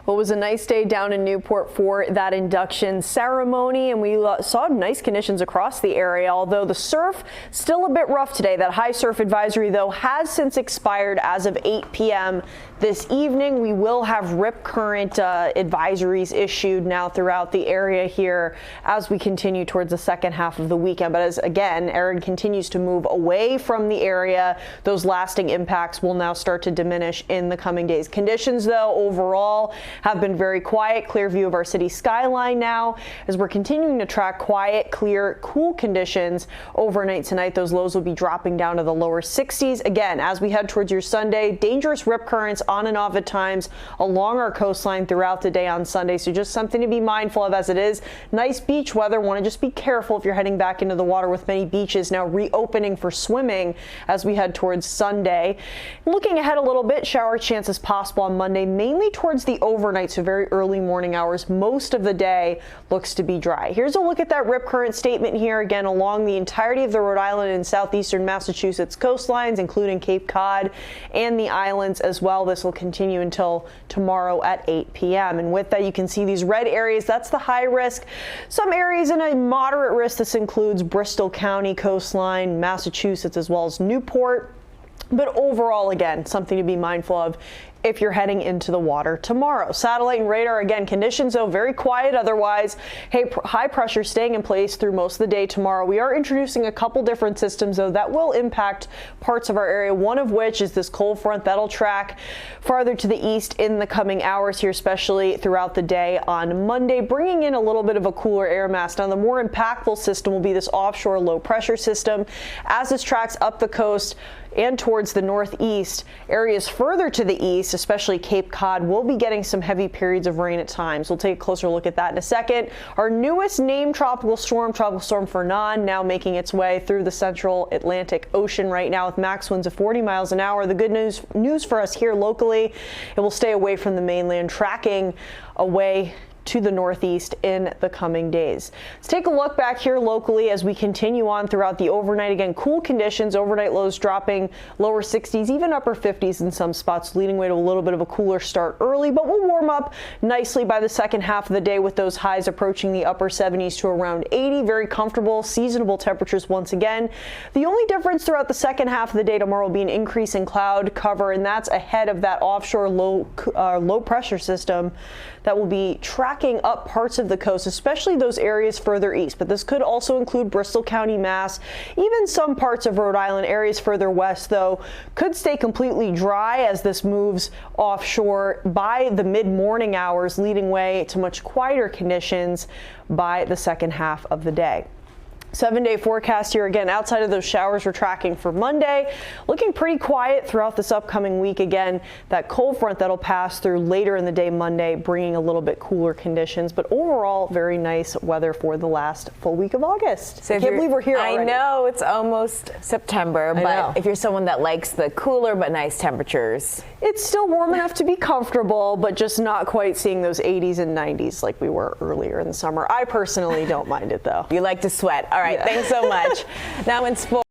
Well, it was a nice day down in Newport for that induction ceremony, and we saw nice conditions across the area, although the surf still a bit rough today. That high surf advisory, though, has since expired as of 8 p.m. this evening. We will have rip current advisories issued now throughout the area here as we continue towards the second half of the weekend. But as again, Aaron continues to move away from the area, those lasting impacts will now start to diminish in the coming days. Conditions, though, overall have been very quiet. Clear view of our city skyline now as we're continuing to track quiet, clear, cool conditions overnight tonight. Those lows will be dropping down to the lower 60s. Again, as we head towards your Sunday, dangerous rip currents on and off at times along our coastline throughout the day on Sunday. So just something to be mindful of as it is nice beach weather. Want to just be careful if you're heading back into the water, with many beaches now reopening for swimming as we head towards Sunday. Looking ahead a little bit, shower chances possible on Monday, mainly towards the overnight, so very early morning hours. Most of the day looks to be dry. Here's a look at that rip current statement here again along the entirety of the Rhode Island and southeastern Massachusetts coastlines, including Cape Cod and the islands as well. This will continue until tomorrow at 8 p.m. And with that, you can see these red areas. That's the high risk. Some areas in a moderate risk. This includes Bristol County coastline, Massachusetts, as well as Newport. But overall, again, something to be mindful of if you're heading into the water tomorrow. Satellite and radar, again, conditions though very quiet otherwise. Hey, high pressure staying in place through most of the day tomorrow. We are introducing a couple different systems though that will impact parts of our area, one of which is this cold front that'll track farther to the east in the coming hours here, especially throughout the day on Monday, bringing in a little bit of a cooler air mass. Now the more impactful system will be this offshore low pressure system as this tracks up the coast and towards the northeast. Areas further to the east, especially Cape Cod, will be getting some heavy periods of rain at times. We'll take a closer look at that in a second. Our newest named tropical storm Fernand, now making its way through the central Atlantic Ocean right now with max winds of 40 miles an hour. The good news for us here locally, it will stay away from the mainland, tracking away to the northeast in the coming days. Let's take a look back here locally as we continue on throughout the overnight. Again, cool conditions, overnight lows dropping lower 60s, even upper 50s in some spots, leading way to a little bit of a cooler start early, but we'll warm up nicely by the second half of the day with those highs approaching the upper 70s to around 80. Very comfortable, seasonable temperatures once again. The only difference throughout the second half of the day tomorrow will be an increase in cloud cover, and that's ahead of that offshore low pressure system that will be tracking up parts of the coast, especially those areas further east. But this could also include Bristol County, Mass. Even some parts of Rhode Island. Areas further west, though, could stay completely dry as this moves offshore by the mid-morning hours, leading way to much quieter conditions by the second half of the day. 7-day forecast here again, outside of those showers we're tracking for Monday, looking pretty quiet throughout this upcoming week. Again, that cold front that'll pass through later in the day Monday, bringing a little bit cooler conditions, but overall very nice weather for the last full week of August. So I can't believe we're here already. I know, it's almost September, but if you're someone that likes the cooler but nice temperatures, it's still warm enough to be comfortable, but just not quite seeing those 80s and 90s like we were earlier in the summer. I personally don't mind it though. You like to sweat. All right, thanks so much. Now in sports.